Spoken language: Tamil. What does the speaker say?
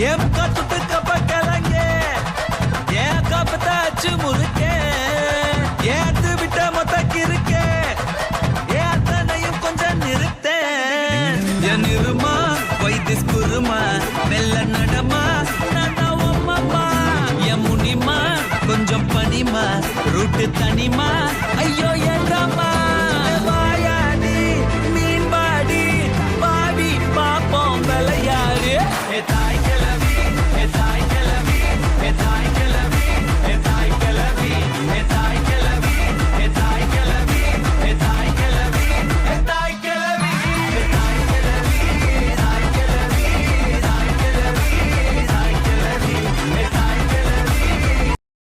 என் கத்துட்டு கப்ப கிளங்க ஏன் கப்பத்தாச்சு முறுக்கே ஏத்து விட்ட மொத்தக்கு இருக்கே ஏன் அத்தனையும் கொஞ்சம் நிறுத்தேன் என் இருமா வைத்திஸ் குருமா மெல்ல நடமா நடமா என் முனிமா கொஞ்சம் பனிமா ரூட்டு தனிமா ஐயோ